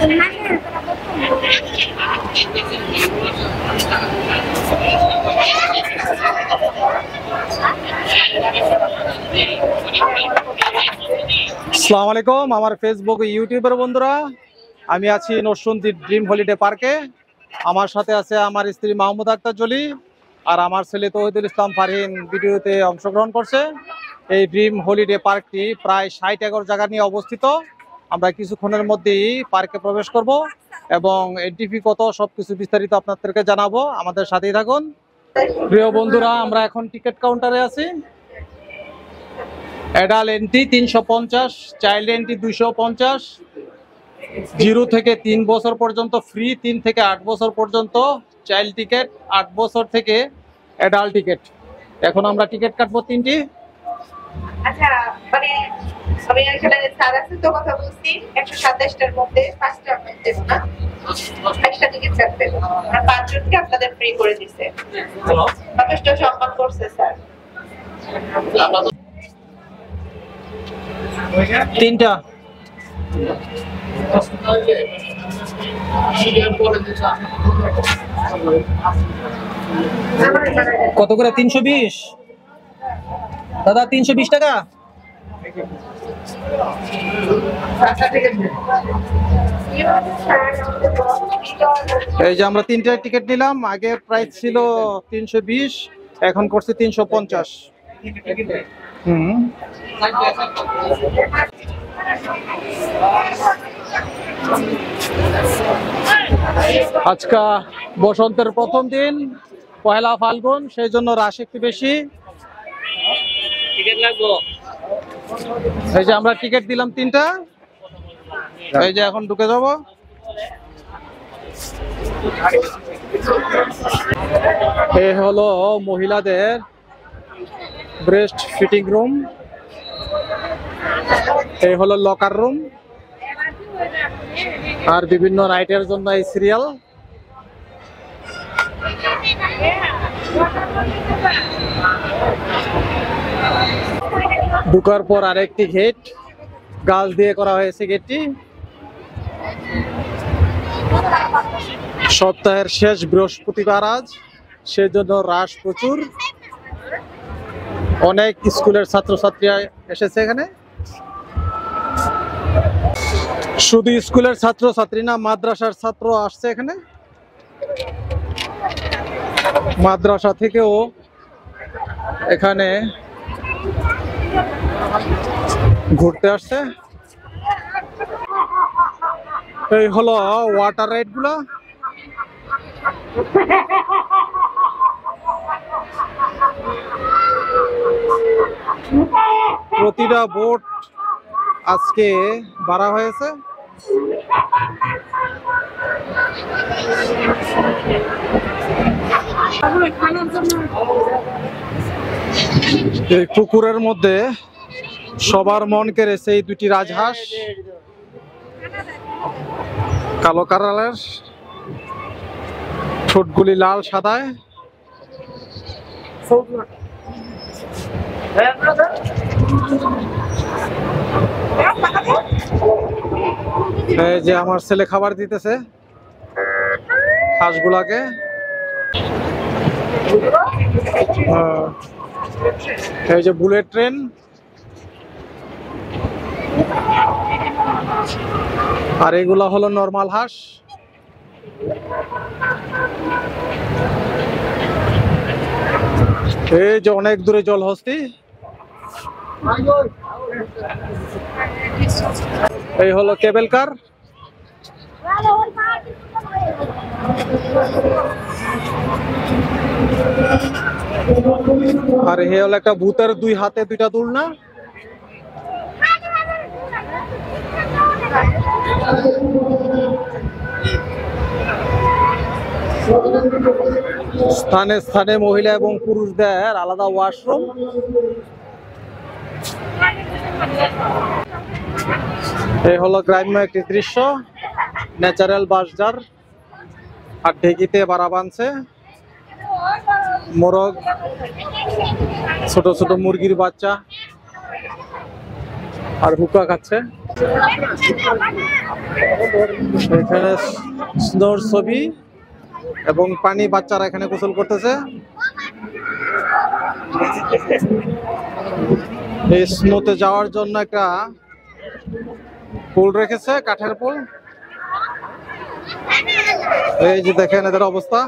আসসালামু আলাইকুম আমার ফেসবুক ইউটিউবের বন্ধুরা, আমি আছি নরসিংদী ড্রিম হলিডে পার্কে। আমার সাথে আছে আমার স্ত্রী মাহমুদ আক্তার জলি আর আমার ছেলে তৌহিদুল ইসলাম ফারহিন ভিডিওতে অংশগ্রহণ করছে। এই ড্রিম হলিডে পার্কটি প্রায় 60 একর জায়গা নিয়ে অবস্থিত। আমরা কিছুক্ষণের মধ্যেই পার্কে প্রবেশ করব এবং এন্ট্রি ফি কত সবকিছু বিস্তারিত আপনাদেরকে জানাবো। আমাদের সাথেই থাকুন। প্রিয় বন্ধুরা, আমরা এখন টিকিট কাউন্টারে আছি। অ্যাডাল্ট এন্ট্রি 350, চাইল্ড এন্ট্রি 250, 0 থেকে 3 বছর পর্যন্ত ফ্রি, 3 থেকে 8 বছর পর্যন্ত চাইল্ড টিকিট, 8 বছর থেকে অ্যাডাল্ট টিকিট। এখন আমরা টিকিট কাটবো 3টি। আচ্ছা, মানে আমি এখানে স্যার আছে তো কথা বলছি 127 টার মধ্যে 5টা দেব না, 5টা টিকিট কাটবে আর 5 জনকে আপনাদের ফ্রি করে দিয়েছে। যথেষ্ট সম্মান করছে স্যার। 3টা কত করে? 320 দাদা, 320 টাকা। এই যে আমরা 3টা টিকিট নিলাম। আগে প্রাইস ছিল 320, এখন করছে 350। আজকা বসন্তের প্রথম দিন, পয়লা ফাল্গুন, সেই জন্য রাশ একটু বেশি। এই যে আমরা টিকিট দিলাম 3টা। এই যে এখন ঢুকে যাব। এই হলো মহিলাদের ব্রেস্ট ফিটিং রুম, এই হলো লকার রুম, আর বিভিন্ন রাইটের জন্য এই সিরিয়াল। ঢুকার পর আরেকটি গেট গাছ দিয়ে করা হয়েছে। গেটটি সপ্তাহের শেষ বৃহস্পতিবার আজ, সেজন্য রাশ প্রচুর। অনেক স্কুলের ছাত্রছাত্রীরা এসেছে এখানে। শুধু স্কুলের ছাত্রছাত্রী না, মাদ্রাসার ছাত্র আসছে এখানে। মাদ্রাসা থেকেও এখানে ঘুরতে আসছে। এই হলো ওয়াটার রাইড গুলা। প্রতিটা বোট আজকে ভাড়া হয়েছে। এই পুকুরের মধ্যে সবার মন কেড়েছে এই 2টি রাজহাঁস, কালো কালারের, ঠোঁটগুলি লাল সাদায়। এই যে আমার ছেলে খাবার দিতেছে হাঁসগুলাকে। এই যে বুলেট ট্রেন, আর এগুলা হলো নরমাল হাঁস। এই যে অনেক দূরে জলহস্তি। এই হলো কেবল কার। আর এই হলো একটা ভূতের 2 হাতে 2টা দোলনা। স্থানে স্থানে মহিলা এবং পুরুষদের আলাদা ওয়াশরুম। এই হলো গ্রাম্য একটি দৃশ্য, ন্যাচারাল বাঁশঝাড় আর ঢেকিতে বাড়া বাঁধছে। মোরগ, ছোট ছোট মুরগির বাচ্চা আর হুক্কা খাচ্ছে। এখানে স্নোর ছবি এবং পানি, বাচ্চারা এখানে গোসল করতেছে। এই স্নোতে যাওয়ার জন্য একটা পুল রেখেছে, কাঠের পুল। এই যে দেখেন এদের অবস্থা।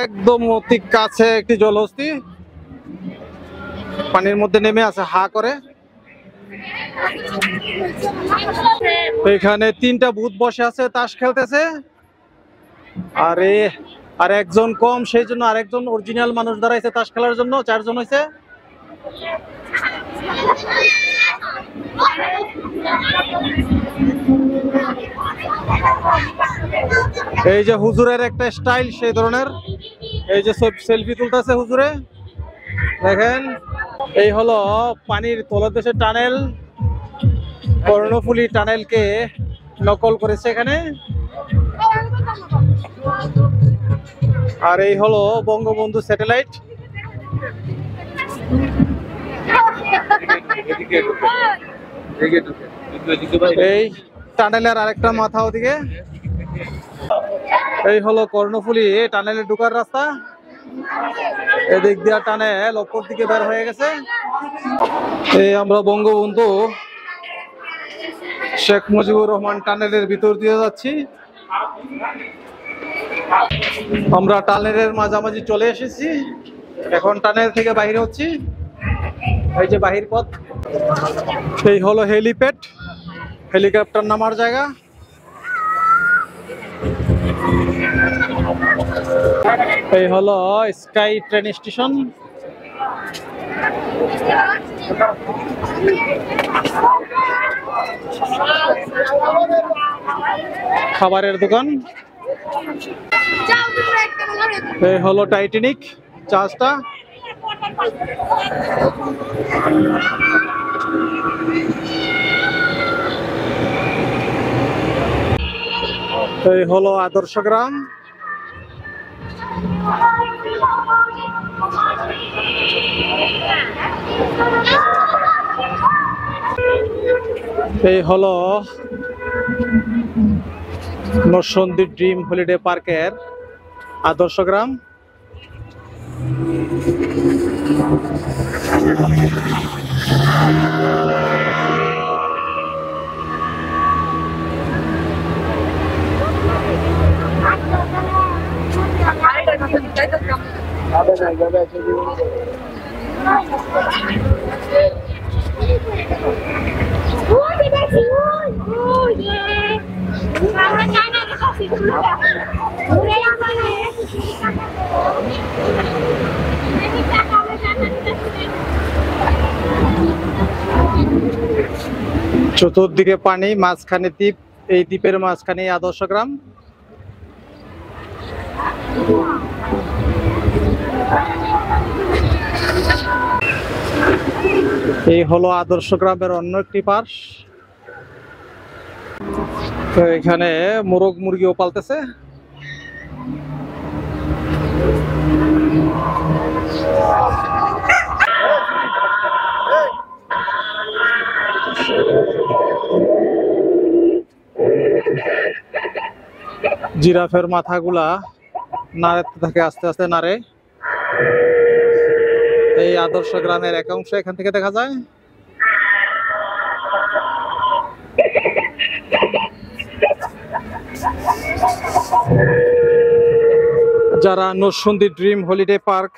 একদম অতি কাছে একটি জলহস্তি পানির মধ্যে নেমে আছে হা করে। এখানে 3টা ভূত বসে আছে, তাস খেলতেছে। আর একজন কম, সেই জন্য আরেকজন অরিজিনাল মানুষ দাঁড়াইছে তাস খেলার জন্য। 4 জন হয়েছে। এই যে হুজুরের একটা স্টাইল সেই ধরনের, এই যে সব সেলফি তুলতেছে হুজুরে, দেখেন। এই হলো পানির তলদেশের টানেল, কর্ণফুলী টানেলকে নকল করেছে এখানে। আর এই হলো বঙ্গবন্ধু স্যাটেলাইট। এই টানেলের আরেকটা মাথা ওদিকে। এই হলো কর্ণফুলী টানেলে ঢোকার রাস্তা। এদিক দিয়ে টানেল ওপর দিকে বের হয়ে গেছে। এই আমরা বঙ্গবন্ধু শেখ মুজিবুর রহমান টানেলের ভিতর দিয়ে যাচ্ছি। আমরা টানেলের মাঝামাঝি চলে এসেছি, এখন টানেল থেকে বাইরে হচ্ছি। এই যে বাহির পথ। এই হলো হেলিপ্যাড, হেলিকপ্টার নামার জায়গা। এই হলো স্কাই ট্রেন স্টেশন। খাবারের দোকান। এই হলো টাইটানিক জাহাজটা। এই হলো আদর্শ গ্রাম। এই হলো নরসন্দী ড্রিম হলিডে পার্কের আদর্শ গ্রাম। চতুর্দিকে পানি, মাঝখানে দ্বীপ। এই দ্বীপের মাঝখানে আদর্শ গ্রাম। এই হলো আদর্শ গ্রামের অন্য একটি পাশ। এখানে মোরগ মুরগিও পালতেছে। জিরাফের মাথাগুলা নাড়াতে থাকে, আস্তে আস্তে নাড়ে। এই আদর্শ গ্রামের এক অংশ এখান থেকে দেখা যায়। যারা নরসন্দী ড্রিম হলিডে পার্ক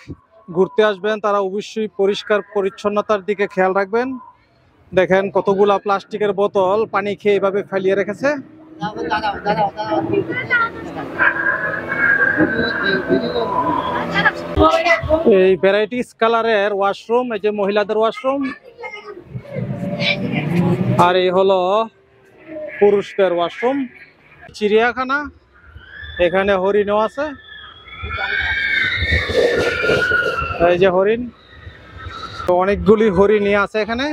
ঘুরতে আসবেন তারা অবশ্যই পরিষ্কার পরিচ্ছন্নতার দিকে খেয়াল রাখবেন। দেখেন কতগুলা প্লাস্টিকের বোতল পানি খেয়ে এভাবে ফেলিয়ে রেখেছে। এই ভ্যারাইটিস কালারের ওয়াশরুম, এই যে মহিলাদের ওয়াশরুম। আর এই হলো পুরুষদের ওয়াশরুম। চিড়িয়াখানা, এখানে হরিণও আছে। এই যে হরিণ, অনেকগুলি হরিণই আছে এখানে।